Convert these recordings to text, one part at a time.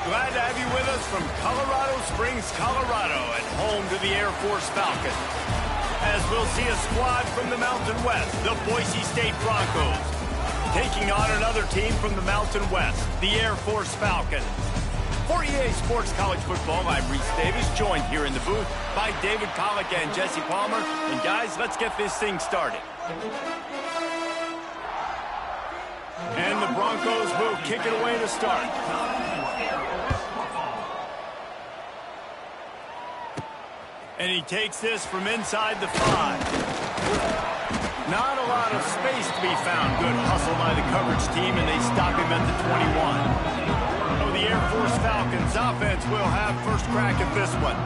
Glad to have you with us from Colorado Springs, Colorado, and home to the Air Force Falcons. As we'll see a squad from the Mountain West, the Boise State Broncos, taking on another team from the Mountain West, the Air Force Falcons. For EA Sports College Football, I'm Reese Davis, joined here in the booth by David Pollack and Jesse Palmer. And guys, let's get this thing started. And the Broncos will kick it away to start. And he takes this from inside the 5. Not a lot of space to be found. Good hustle by the coverage team, and they stop him at the 21. So the Air Force Falcons offense will have first crack at this one.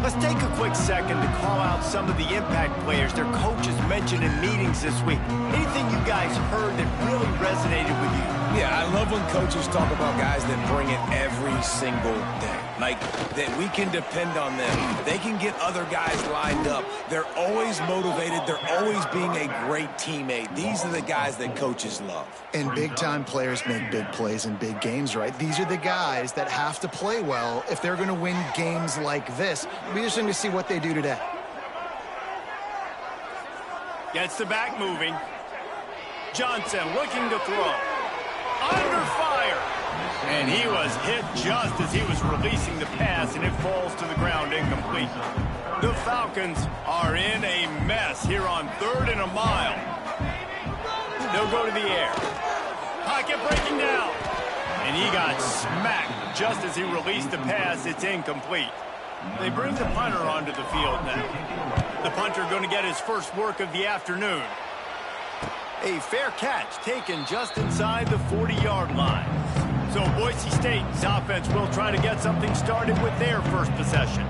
Let's take a quick second to call out some of the impact players their coaches mentioned in meetings this week. Anything you guys heard that really resonated with you? Yeah, I love when coaches talk about guys that bring it every single day. Like, that we can depend on them. They can get other guys lined up. They're always motivated. They're always being a great teammate. These are the guys that coaches love. And big-time players make big plays in big games, right? These are the guys that have to play well if they're going to win games like this. It'll be interesting to see what they do today. Gets the back moving. Johnson looking to throw. Under fire. And he was hit just as he was releasing the pass, and it falls to the ground incomplete. The Falcons are in a mess here on 3rd and a mile. They'll go to the air. Pocket breaking down. And he got smacked just as he released the pass. It's incomplete. They bring the punter onto the field now. The punter going to get his first work of the afternoon. A fair catch taken just inside the 40-yard line. So Boise State's offense will try to get something started with their first possession.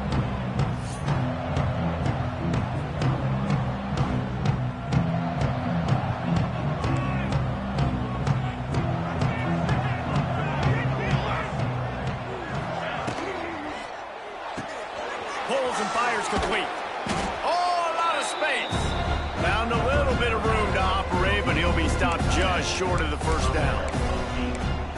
Pulls and fires complete. Oh, a lot of space. Found a little bit of room to operate, but he'll be stopped just short of the first down.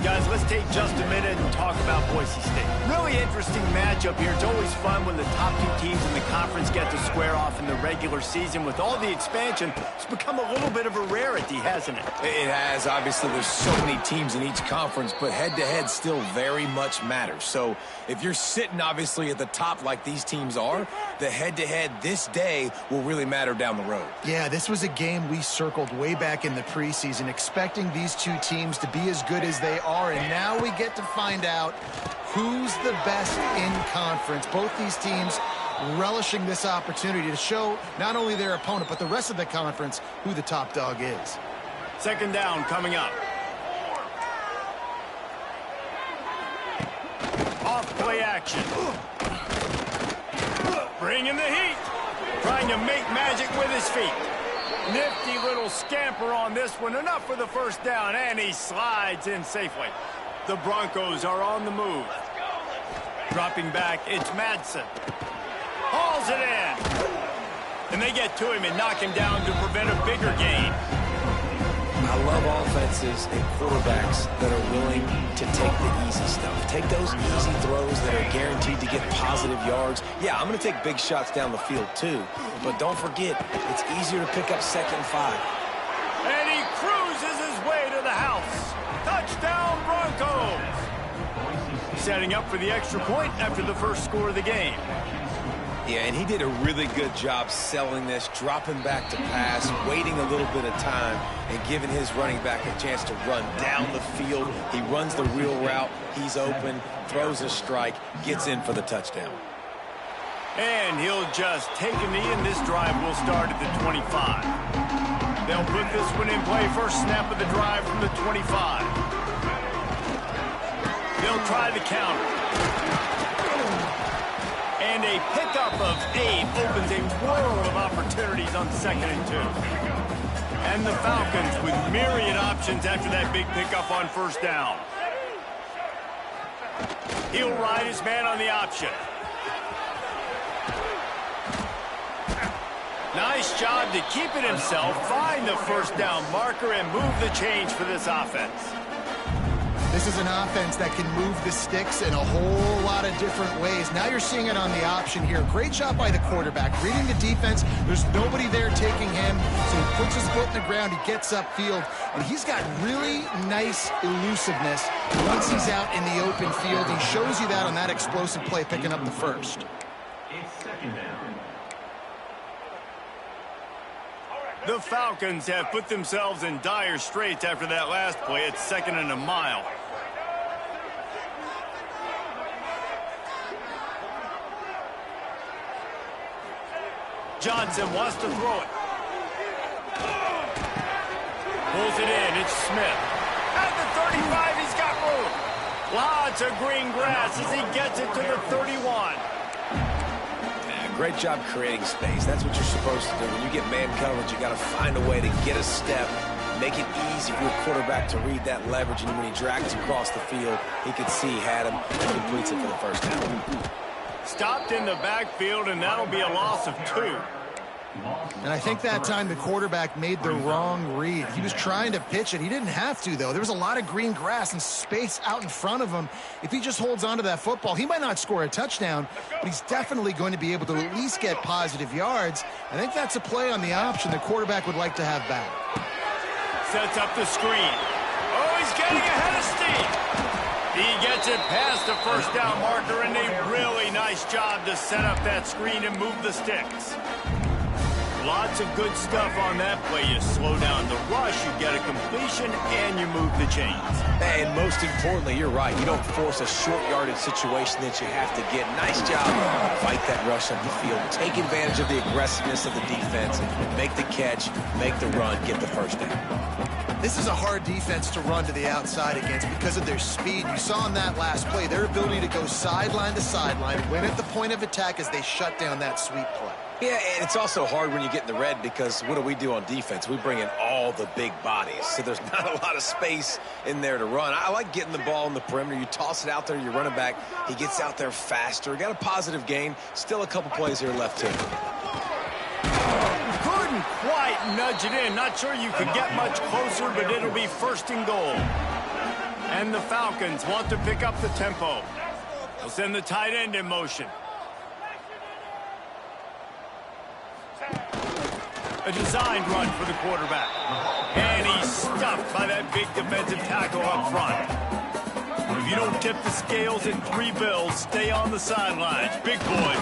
Guys, let's take just a minute and talk about Boise State. Really interesting matchup here. It's always fun when the top two teams in the conference get to square off in the regular season. With all the expansion, it's become a little bit of a rarity, hasn't it? It has. Obviously, there's so many teams in each conference, but head-to-head still very much matters. So if you're sitting, obviously, at the top like these teams are, the head-to-head this day will really matter down the road. Yeah, this was a game we circled way back in the preseason, expecting these two teams to be as good as they are. And now we get to find out who's the best in conference. Both these teams relishing this opportunity to show not only their opponent, but the rest of the conference who the top dog is. Second down coming up. Off play action. Bringing the heat. Trying to make magic with his feet. Nifty little scamper on this one. Enough for the first down, and he slides in safely. The Broncos are on the move. Dropping back, it's Madsen. Hauls it in. And they get to him and knock him down to prevent a bigger gain. I love offenses and quarterbacks that are willing to take the easy stuff. Take those easy throws that are guaranteed to get positive yards. Yeah, I'm going to take big shots down the field too. But don't forget, it's easier to pick up 2nd and 5. And he cruises his way to the house. Touchdown, Broncos! Setting up for the extra point after the first score of the game. Yeah, and he did a really good job selling this, dropping back to pass, waiting a little bit of time, and giving his running back a chance to run down the field. He runs the real route. He's open, throws a strike, gets in for the touchdown. And he'll just take a knee, and this drive will start at the 25. They'll put this one in play. First snap of the drive from the 25. They'll try the counter. And a pickup of 8 opens a world of opportunities on 2nd and 2. And the Falcons with myriad options after that big pickup on first down. He'll ride his man on the option. Nice job to keep it himself, find the first down marker, and move the change for this offense. This This is an offense that can move the sticks in a whole lot of different ways. Now you're seeing it on the option here. Great job by the quarterback. Reading the defense, there's nobody there taking him, so he puts his foot in the ground, he gets upfield, and he's got really nice elusiveness once he's out in the open field. He shows you that on that explosive play, picking up the first. The Falcons have put themselves in dire straits after that last play. It's 2nd and a mile. Johnson wants to throw it. Pulls it in. It's Smith. At the 35, he's got room. Lots of green grass as he gets it to the 31. Great job creating space. That's what you're supposed to do. When you get man coverage, you got to find a way to get a step, make it easy for your quarterback to read that leverage, and when he drags across the field, he could see he had him and completes it for the first down. Stopped in the backfield, and that'll be a loss of 2. And I think that time the quarterback made the wrong read. He was trying to pitch it. He didn't have to, though. There was a lot of green grass and space out in front of him. If he just holds on to that football, he might not score a touchdown, but he's definitely going to be able to at least get positive yards. I think that's a play on the option the quarterback would like to have back. Sets up the screen. Oh, he's getting ahead of steam. He gets it past the first down marker, and a really nice job to set up that screen and move the sticks. Lots of good stuff on that play. You slow down the rush, you get a completion, and you move the chains. And most importantly, you're right. You don't force a short yardage situation that you have to get. Nice job. Fight that rush up the field. Take advantage of the aggressiveness of the defense. Make the catch, make the run, get the first down. This is a hard defense to run to the outside against because of their speed. You saw in that last play their ability to go sideline to sideline, win at the point of attack as they shut down that sweep play. Yeah, and it's also hard when you get in the red because what do on defense? We bring in all the big bodies, so there's not a lot of space in there to run. I like getting the ball in the perimeter. You toss it out there, you run it back. He gets out there faster. Got a positive gain. Still a couple plays here left to him. Couldn't quite nudge it in. Not sure you could get much closer, but it'll be 1st and goal. And the Falcons want to pick up the tempo. They'll send the tight end in motion. A designed run for the quarterback. And he's stuffed by that big defensive tackle up front. If you don't tip the scales at 3 bills, stay on the sidelines. Big boy.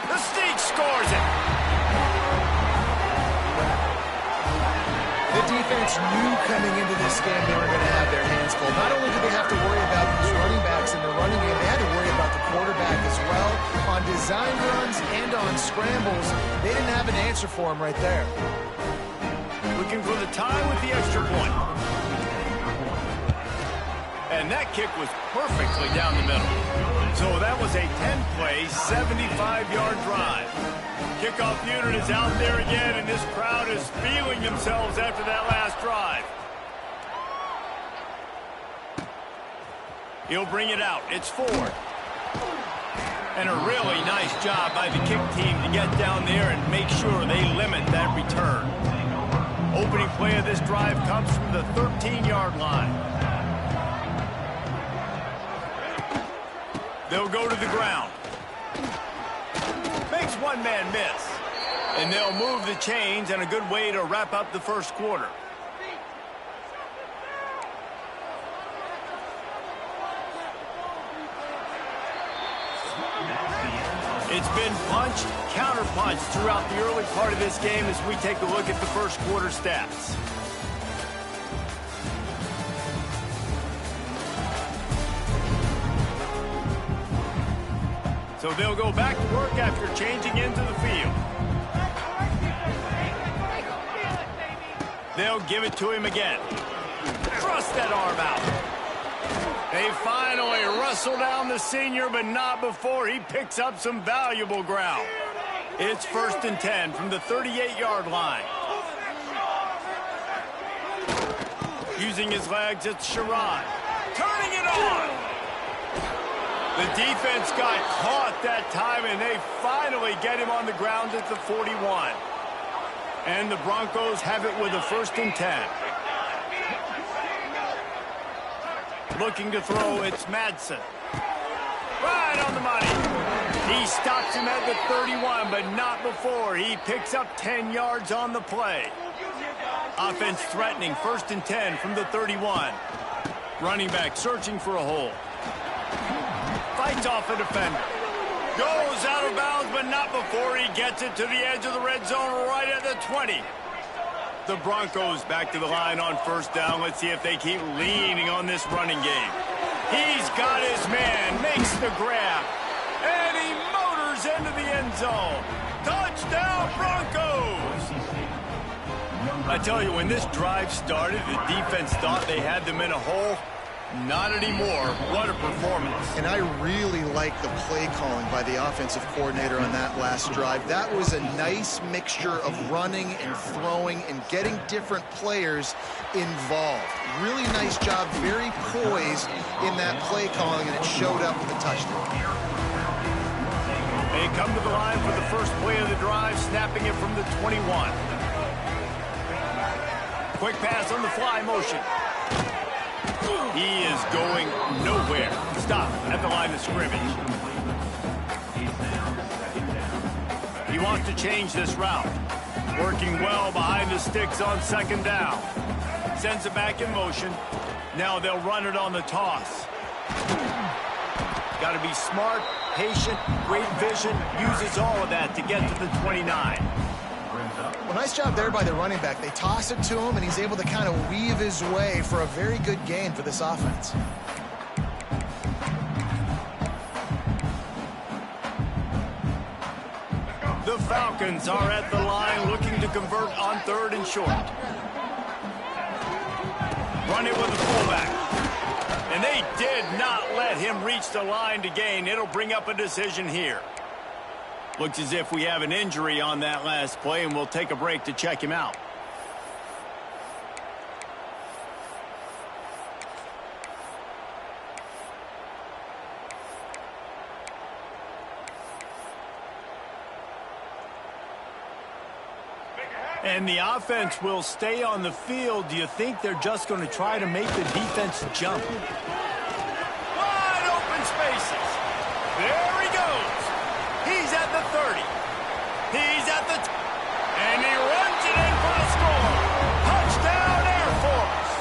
The sneak scores it. The defense knew coming into this game they were going to have their hands full. Not only did they have to worry about these running backs in the running game, they had to worry about the quarterback as well. On design runs and on scrambles, they didn't have an answer for him right there. Looking for the tie with the extra point. And that kick was perfectly down the middle. So that was a 10-play, 75-yard drive. Kickoff unit is out there again, and this crowd is feeling themselves after that last drive. He'll bring it out. It's 4. And a really nice job by the kick team to get down there and make sure they limit that return. Opening play of this drive comes from the 13-yard line. They'll go to the ground. Makes one man miss. And they'll move the chains, and a good way to wrap up the first quarter. It's been punch, counter-punch throughout the early part of this game as we take a look at the first quarter stats. So they'll go back to work after changing into the field. They'll give it to him again. Thrust that arm out. They finally wrestle down the senior, but not before he picks up some valuable ground. It's 1st and 10 from the 38-yard line. Using his legs, it's Sherrod. Turning it on. The defense got caught that time, and they finally get him on the ground at the 41. And the Broncos have it with a 1st and 10. Looking to throw, it's Madsen. Right on the money. He stops him at the 31, but not before. He picks up 10 yards on the play. Offense threatening, 1st and 10 from the 31. Running back searching for a hole. Fights off a defender. Goes out of bounds, but not before he gets it to the edge of the red zone right at the 20. The Broncos back to the line on 1st down. Let's see if they keep leaning on this running game. He's got his man, makes the grab, and he motors into the end zone. Touchdown, Broncos! I tell you, when this drive started, the defense thought they had them in a hole. Not anymore. What a performance. And I really like the play calling by the offensive coordinator on that last drive. That was a nice mixture of running and throwing and getting different players involved. Really nice job, very poised in that play calling, and it showed up with a touchdown. They come to the line for the first play of the drive, snapping it from the 21. Quick pass on the fly motion. He is going nowhere. Stop at the line of scrimmage. He wants to change this route. Working well behind the sticks on 2nd down. Sends it back in motion. Now they'll run it on the toss. Got to be smart, patient, great vision. Uses all of that to get to the 29. Well, nice job there by the running back. They toss it to him, and he's able to kind of weave his way for a very good gain for this offense. The Falcons are at the line looking to convert on 3rd and short. Run it with the fullback. And they did not let him reach the line to gain. It'll bring up a decision here. Looks as if we have an injury on that last play, and we'll take a break to check him out. And the offense will stay on the field. Do you think they're just going to try to make the defense jump? Wide open spaces. There he goes. He's at the 30. He's at the... and he runs it in for the score. Touchdown, Air Force.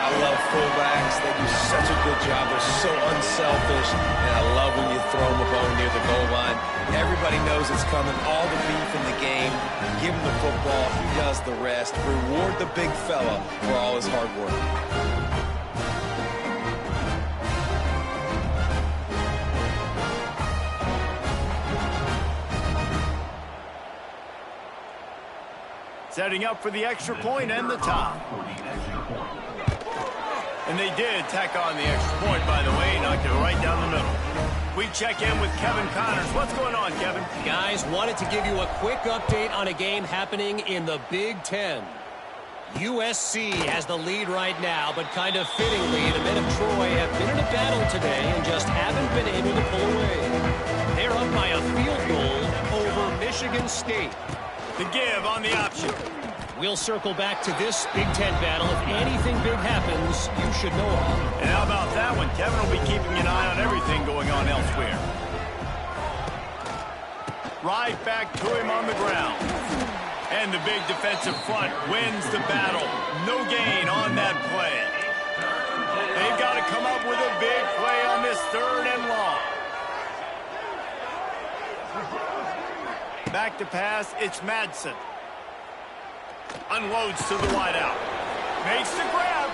I love fullbacks. They do such a good job. They're so unselfish. And I love when you throw them a bone near the goal line. Everybody knows it's coming. All the beef in the game. Give him the football. He does the rest. Reward the big fella for all his hard work. Setting up for the extra point and the top. And they did tack on the extra point, by the way, knocked it right down the middle. We check in with Kevin Connors. What's going on, Kevin? Guys, wanted to give you a quick update on a game happening in the Big Ten. USC has the lead right now, but kind of fittingly, the men of Troy have been in a battle today and just haven't been able to pull away. They're up by a field goal over Michigan State. The give on the option. We'll circle back to this Big Ten battle. If anything big happens, you should know about it. And how about that one? Kevin will be keeping an eye on everything going on elsewhere. Right back to him on the ground. And the big defensive front wins the battle. No gain on that play. They've got to come up with a big play on this 3rd and long. Back to pass, it's Madsen. Unloads to the wideout. Makes the grab.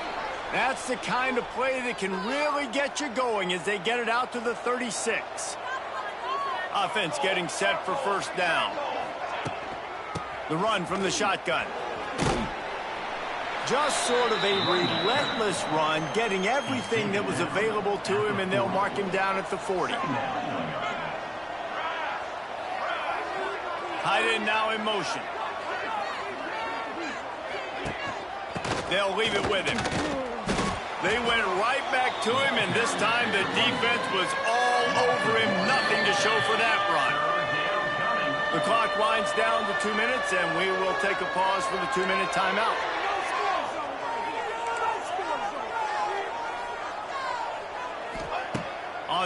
That's the kind of play that can really get you going as they get it out to the 36. Offense getting set for 1st down. The run from the shotgun. Just sort of a relentless run, getting everything that was available to him, and they'll mark him down at the 40. Tight end now in motion. They'll leave it with him. They went right back to him, and this time the defense was all over him. Nothing to show for that run. The clock winds down to 2 minutes, and we will take a pause for the 2-minute timeout.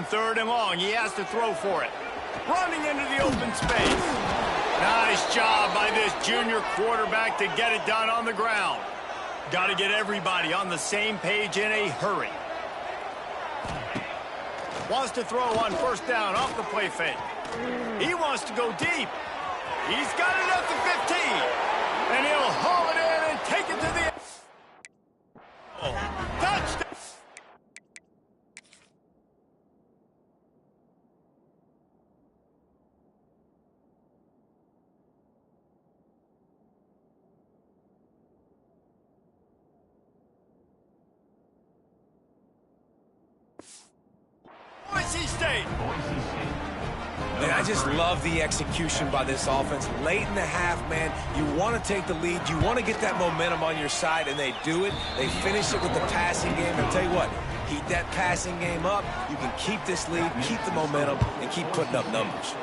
On 3rd and long, he has to throw for it. Running into the open space. Nice job by this junior quarterback to get it done on the ground. Got to get everybody on the same page in a hurry. Wants to throw on 1st down off the play fake. He wants to go deep. He's got it at the 15. And he'll haul it in and take it to the... Oh, touchdown! Boise State. Man, I just love the execution by this offense. Late in the half, man, you want to take the lead. You want to get that momentum on your side, and they do it. They finish it with the passing game. And I'll tell you what, heat that passing game up. You can keep this lead, keep the momentum, and keep putting up numbers.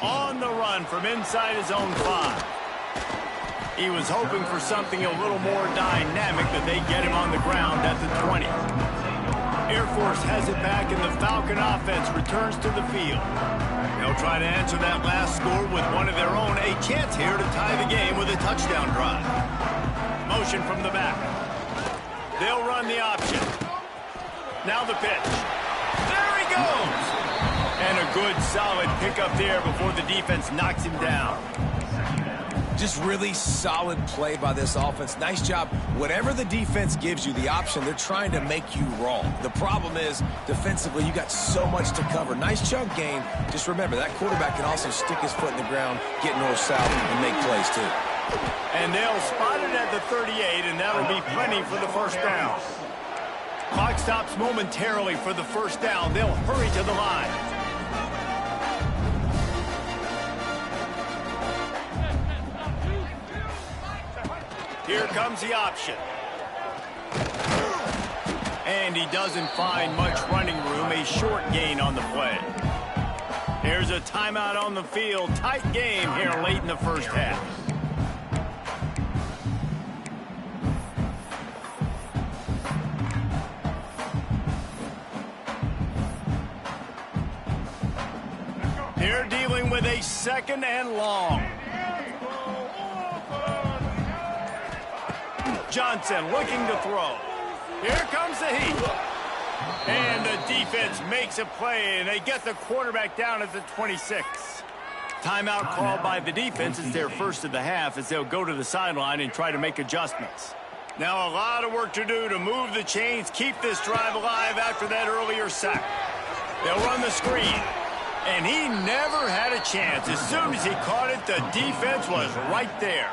On the run from inside his own 5. He was hoping for something a little more dynamic, but they get him on the ground at the 20. Air Force has it back, and the Falcon offense returns to the field. They'll try to answer that last score with one of their own. A chance here to tie the game with a touchdown drive. Motion from the back. They'll run the option. Now the pitch. There he goes! And a good, solid pickup there before the defense knocks him down. Just really solid play by this offense. Nice job. Whatever the defense gives you, the option, they're trying to make you wrong. The problem is, defensively, you got so much to cover. Nice chunk game. Just remember, that quarterback can also stick his foot in the ground, get north-south, and make plays, too. And they'll spot it at the 38, and that'll be plenty for the 1st down. Clock stops momentarily for the 1st down. They'll hurry to the line. Here comes the option. And he doesn't find much running room. A short gain on the play. There's a timeout on the field. Tight game here late in the 1st half. They're dealing with a 2nd and long. Johnson looking to throw. Here comes the heat. And the defense makes a play, and they get the quarterback down at the 26. Timeout called by the defense. It's their 1st of the half as they'll go to the sideline and try to make adjustments. Now a lot of work to do to move the chains, keep this drive alive after that earlier sack. They'll run the screen. And he never had a chance. As soon as he caught it, the defense was right there.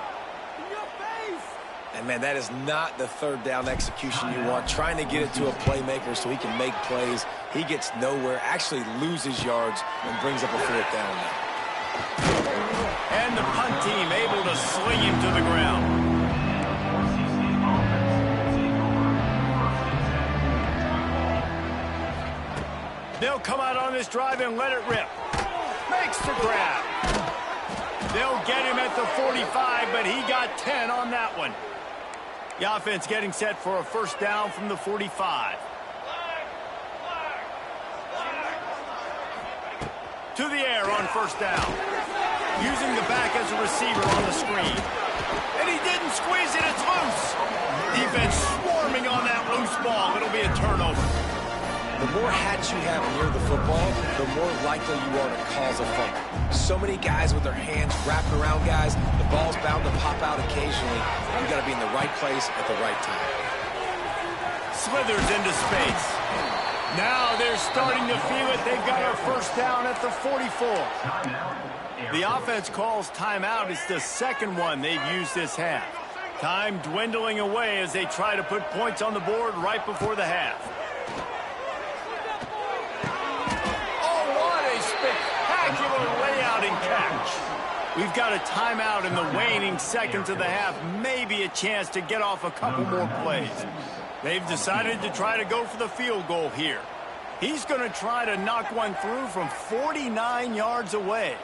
And, man, that is not the 3rd down execution you want. Trying to get it to a playmaker so he can make plays. He gets nowhere, actually loses yards, and brings up a 4th down. And the punt team able to sling him to the ground. They'll come out on this drive and let it rip. Makes the grab. They'll get him at the 45, but he got 10 on that one. The offense getting set for a 1st down from the 45. To the air on 1st down. Using the back as a receiver on the screen. And he didn't squeeze it, it's loose. Defense swarming on that loose ball. It'll be a turnover. The more hats you have near the football, the more likely you are to cause a fumble. So many guys with their hands wrapped around guys, the ball's bound to pop out occasionally. You got to be in the right place at the right time. Slithers into space. Now they're starting to feel it. They've got a 1st down at the 44. The offense calls timeout. It's the 2nd one they've used this half. Time dwindling away as they try to put points on the board right before the half. Spectacular layout and catch. We've got a timeout in the waning seconds of the half. Maybe a chance to get off a couple more plays. They've decided to try to go for the field goal here. He's going to try to knock one through from 49 yards away.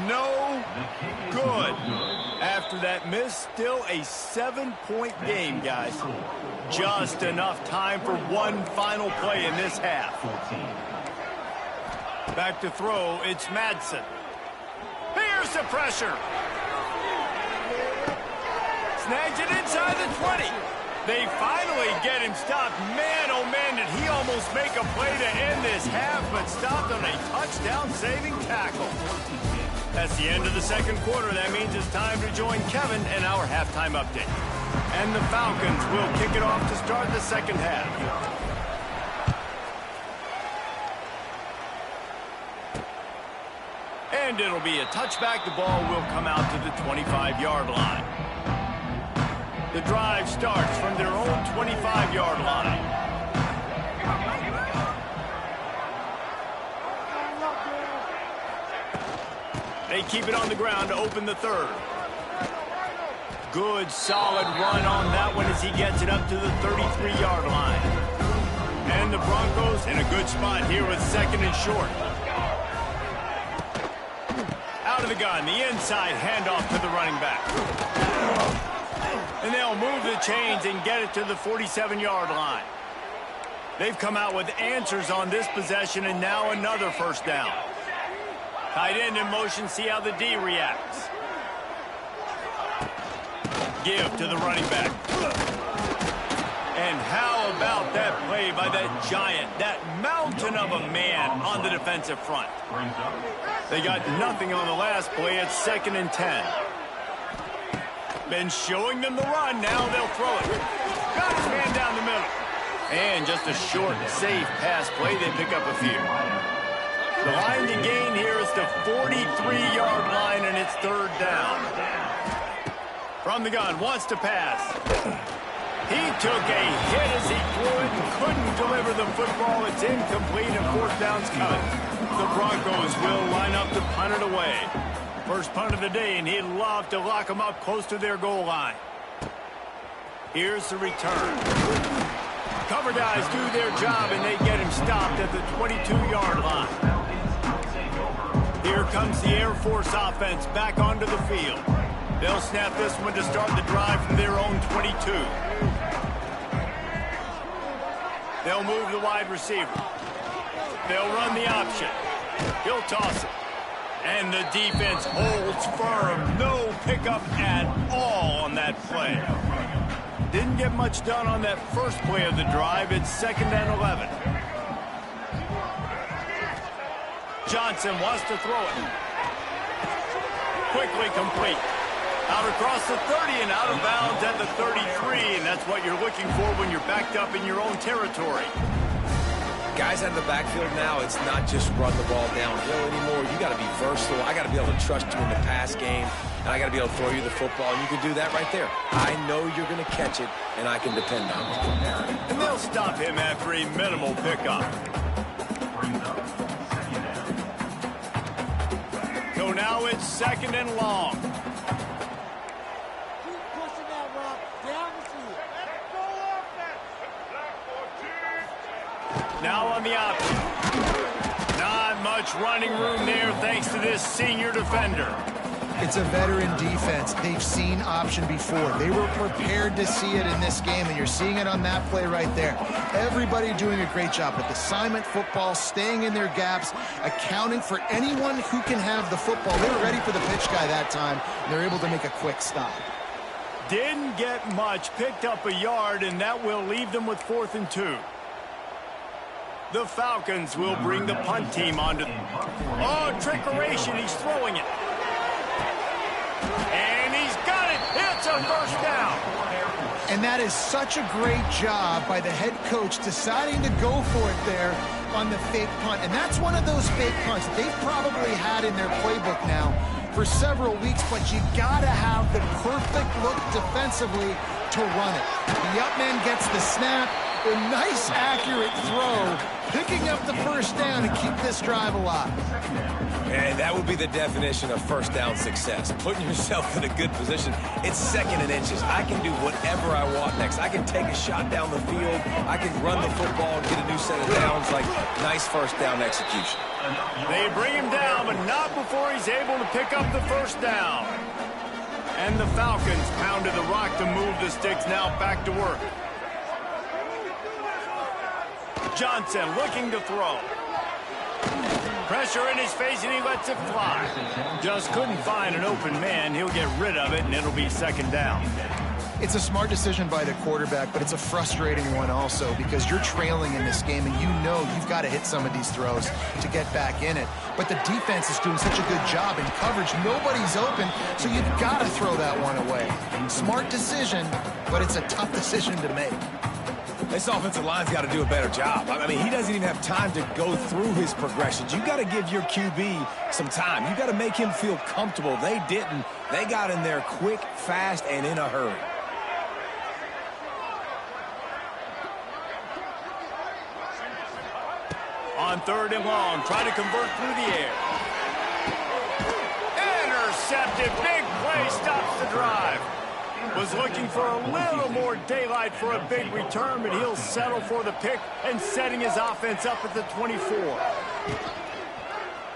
No good. after that miss. Still a 7-point game, guys. Just enough time for one final play in this half. Back to throw, it's Madsen. Here's the pressure. Snags it inside the 20. They finally get him stopped. Man, oh man, did he almost make a play to end this half, but stopped on a touchdown-saving tackle. That's the end of the second quarter. That means it's time to join Kevin in our halftime update. And the Falcons will kick it off to start the second half. And it'll be a touchback. The ball will come out to the 25-yard line. The drive starts from their own 25-yard line. They keep it on the ground to open the third. Good, solid run on that one as he gets it up to the 33-yard line. And the Broncos in a good spot here with second and short. Out of the gun, the inside handoff to the running back. And they'll move the chains and get it to the 47-yard line. They've come out with answers on this possession, and now another first down. Tight end in motion, see how the D reacts. Give to the running back. And how about that play by that giant, that mountain of a man on the defensive front? They got nothing on the last play. It's 2nd and 10. Been showing them the run. Now they'll throw it. Got his man down the middle. And just a short, safe pass play. They pick up a few. The line to gain here is the 43-yard line, and it's third down. From the gun, wants to pass. He took a hit as he threw it and couldn't deliver the football. It's incomplete, and fourth down's coming. The Broncos will line up to punt it away. First punt of the day, and he'd love to lock them up close to their goal line. Here's the return. Cover guys do their job, and they get him stopped at the 22-yard line. Here comes the Air Force offense back onto the field. They'll snap this one to start the drive from their own 22. They'll move the wide receiver. They'll run the option. He'll toss it. And the defense holds firm. No pickup at all on that play. Didn't get much done on that first play of the drive. It's 2nd and 11. Johnson wants to throw it. Quickly complete. Out across the 30 and out of bounds at the 33. And that's what you're looking for when you're backed up in your own territory. Guys out of the backfield now, it's not just run the ball downhill anymore. You got to be versatile. I got to be able to trust you in the pass game, and I got to be able to throw you the football, and you can do that right there. I know you're going to catch it, and I can depend on it. And they'll stop him after a minimal pickup. So now it's 2nd and long. Now on the option. Not much running room there thanks to this senior defender. It's a veteran defense. They've seen option before. They were prepared to see it in this game, and you're seeing it on that play right there. Everybody doing a great job with assignment football, staying in their gaps, accounting for anyone who can have the football. They were ready for the pitch guy that time, and they're able to make a quick stop. Didn't get much, picked up a yard, and that will leave them with 4th and 2. The Falcons will bring the punt team onto. Oh, trickeration. He's throwing it. And he's got it. It's a first down. And that is such a great job by the head coach deciding to go for it there on the fake punt. And that's one of those fake punts they've probably had in their playbook now for several weeks, but you got to have the perfect look defensively to run it. The up man gets the snap. A nice, accurate throw, picking up the first down to keep this drive alive. And that would be the definition of first down success. Putting yourself in a good position. It's 2nd and inches. I can do whatever I want next. I can take a shot down the field. I can run the football and get a new set of downs. Like, nice first down execution. They bring him down, but not before he's able to pick up the first down. And the Falcons pounded the rock to move the sticks, now back to work. Johnson looking to throw. Pressure in his face, and he lets it fly. Just couldn't find an open man. He'll get rid of it, and it'll be second down. It's a smart decision by the quarterback, but it's a frustrating one also because you're trailing in this game, and you know you've got to hit some of these throws to get back in it. But the defense is doing such a good job in coverage. Nobody's open, so you've got to throw that one away. Smart decision, but it's a tough decision to make. This offensive line's got to do a better job. I mean, he doesn't even have time to go through his progressions. You got to give your QB some time. You got to make him feel comfortable. They didn't. They got in there quick, fast, and in a hurry. On third and long, try to convert through the air. Intercepted. Big play stops the drive. Was looking for a little more daylight for a big return, but he'll settle for the pick and setting his offense up at the 24.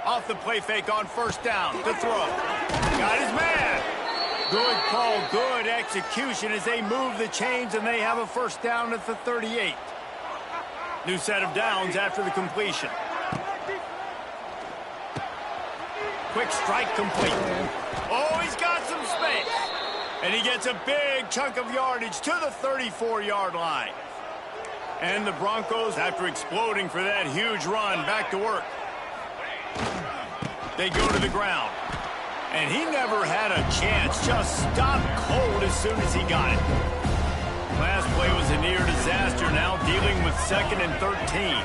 Off the play fake on first down to throw. Got his man. Good call, good execution as they move the chains, and they have a first down at the 38. New set of downs after the completion. Quick strike complete. Oh, he's got some space. And he gets a big chunk of yardage to the 34-yard line. And the Broncos, after exploding for that huge run, back to work. They go to the ground. And he never had a chance. Just stopped cold as soon as he got it. Last play was a near disaster, now dealing with 2nd and 13.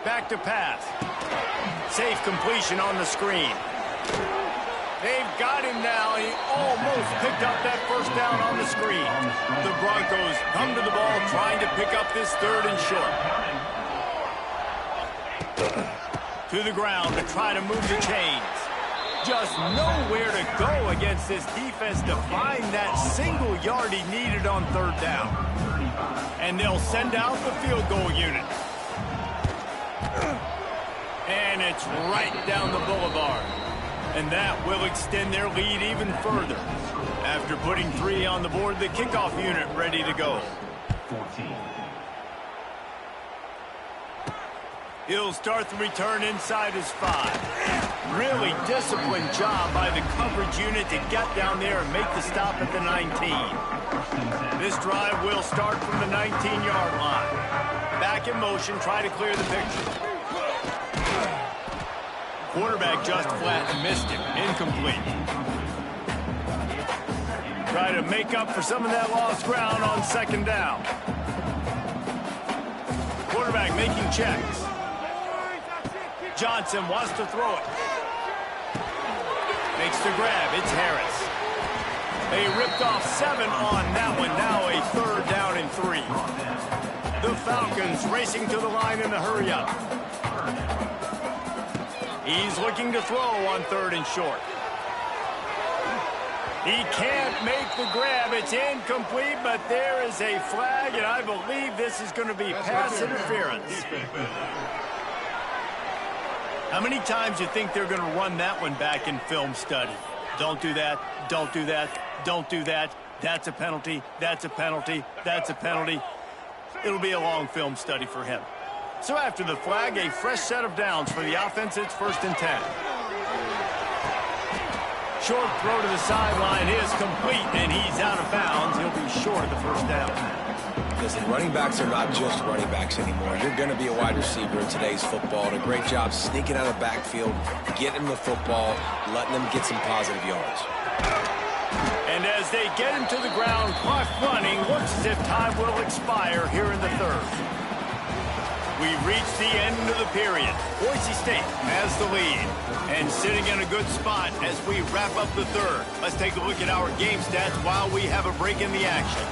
Back to pass. Safe completion on the screen. They've got him now. He almost picked up that first down on the screen. The Broncos come to the ball trying to pick up this 3rd and short. To the ground to try to move the chains. Just nowhere to go against this defense to find that single yard he needed on 3rd down. And they'll send out the field goal unit. And it's right down the boulevard. And that will extend their lead even further. After putting 3 on the board, the kickoff unit ready to go. 14. He'll start the return inside his 5. Really disciplined job by the coverage unit to get down there and make the stop at the 19. This drive will start from the 19-yard line. Back in motion, try to clear the picture. Quarterback just flat and missed him. Incomplete. Try to make up for some of that lost ground on 2nd down. Quarterback making checks. Johnson wants to throw it. Makes the grab. It's Harris. They ripped off 7 on that one. Now a 3rd down and 3. The Falcons racing to the line in the hurry up. He's looking to throw on 3rd and short. He can't make the grab. It's incomplete, but there is a flag, and I believe this is going to be pass interference. How many times do you think they're going to run that one back in film study? Don't do that. Don't do that. Don't do that. That's a penalty. That's a penalty. That's a penalty. It'll be a long film study for him. So after the flag, a fresh set of downs for the offense. It's 1st and 10. Short throw to the sideline is complete, and he's out of bounds. He'll be short of the first down. Listen, running backs are not just running backs anymore. You're going to be a wide receiver in today's football. And a great job sneaking out of the backfield, getting the football, letting them get some positive yards. And as they get him to the ground, clock running, looks as if time will expire here in the 3rd. We've reached the end of the period. Boise State has the lead and sitting in a good spot as we wrap up the 3rd. Let's take a look at our game stats while we have a break in the action.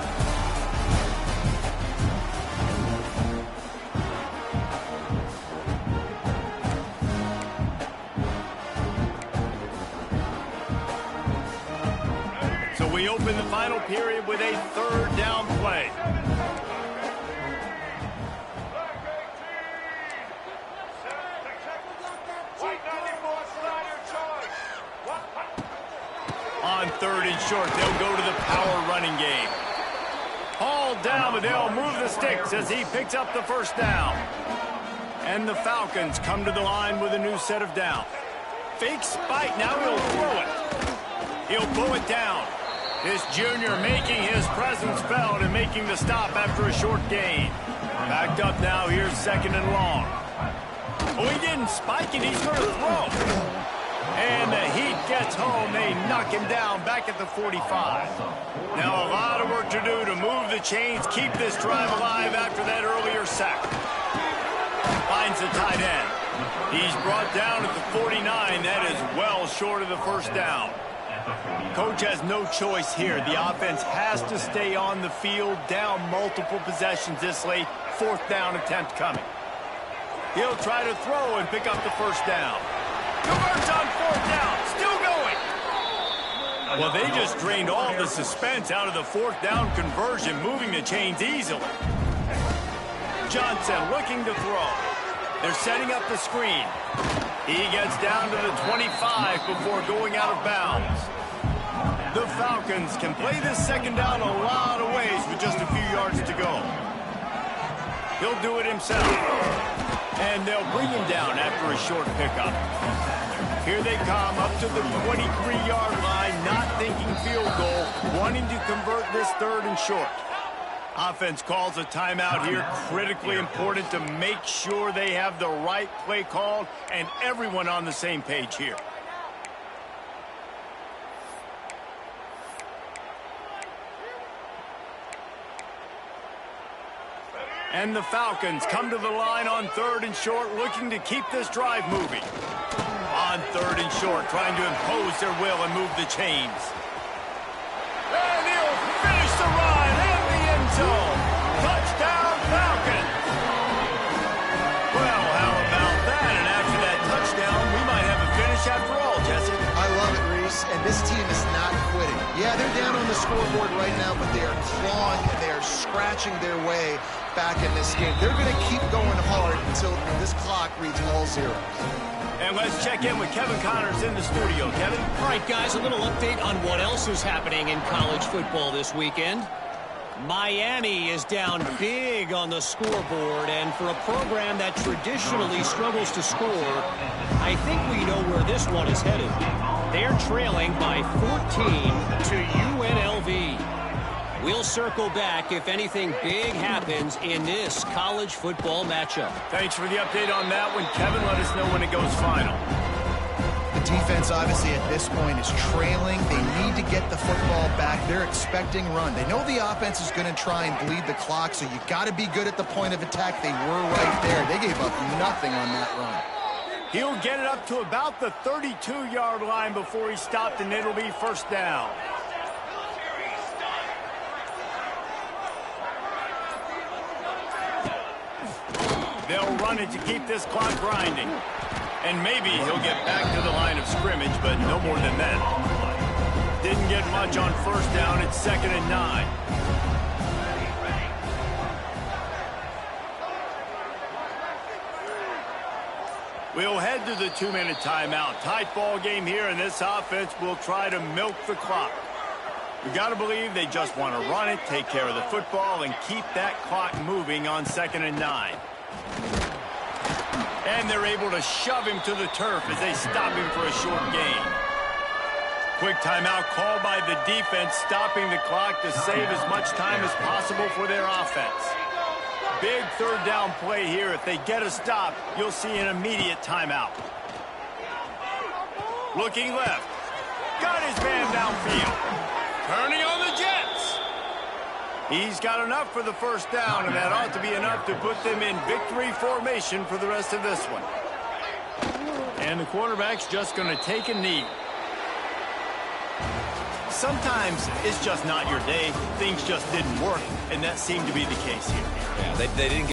So we open the final period with a 3rd down play. short. They'll go to the power running game. Hauled down, but they'll move the sticks as he picks up the first down. And the Falcons come to the line with a new set of down. Fake spike, now he'll throw it. He'll pull it down. This junior making his presence felt and making the stop after a short gain. Backed up now, here's 2nd and long. Oh, he didn't spike it, he's going to throw. And the Heat gets home, they knock him down back at the 45. Now a lot of work to do to move the chains, keep this drive alive after that earlier sack. Finds the tight end. He's brought down at the 49. That is well short of the first down. Coach has no choice here. The offense has to stay on the field, down multiple possessions this late. 4th down attempt coming. He'll try to throw and pick up the first down. Converts on 4th down. Still going. Well, they just drained all the suspense out of the 4th down conversion, moving the chains easily. Johnson looking to throw. They're setting up the screen. He gets down to the 25 before going out of bounds. The Falcons can play this 2nd down a lot of ways with just a few yards to go. He'll do it himself. And they'll bring him down after a short pickup. Here they come up to the 23-yard line, not thinking field goal, wanting to convert this 3rd and short. Offense calls a timeout here, critically important to make sure they have the right play called and everyone on the same page here. And the Falcons come to the line on 3rd and short, looking to keep this drive moving. On 3rd and short, trying to impose their will and move the chains. And he'll finish the ride in the end zone. Touchdown, Falcons. Well, how about that? And after that touchdown, we might have a finish after all, Jesse. I love it, Reese, and this team is not quitting. Yeah, they're down on the scoreboard right now, but they are clawing and they are scratching their way back in this game. They're going to keep going hard until this clock reads all zeros. And let's check in with Kevin Connors in the studio. Kevin? All right, guys, a little update on what else is happening in college football this weekend. Miami is down big on the scoreboard, and for a program that traditionally struggles to score, I think we know where this one is headed. They're trailing by 14 to UNLV. We'll circle back if anything big happens in this college football matchup. Thanks for the update on that one, Kevin. Let us know when it goes final. The defense, obviously, at this point is trailing. They need to get the football back. They're expecting run. They know the offense is going to try and bleed the clock, so you got to be good at the point of attack. They were right there. They gave up nothing on that run. He'll get it up to about the 32-yard line before he stopped, and it'll be 1st down. They'll run it to keep this clock grinding. And maybe he'll get back to the line of scrimmage, but no more than that. Didn't get much on 1st down. It's 2nd and 9. We'll head to the 2-minute timeout. Tight ball game here, and this offense will try to milk the clock. You got to believe they just want to run it, take care of the football, and keep that clock moving on 2nd and 9. And they're able to shove him to the turf as they stop him for a short gain. Quick timeout called by the defense, stopping the clock to save as much time as possible for their offense. Big 3rd down play here. If they get a stop, you'll see an immediate timeout. Looking left. Got his man downfield. Turning on the Jets. He's got enough for the 1st down, and that ought to be enough to put them in victory formation for the rest of this one. And the quarterback's just going to take a knee. Sometimes it's just not your day. Things just didn't work, and that seemed to be the case here. Yeah, they didn't get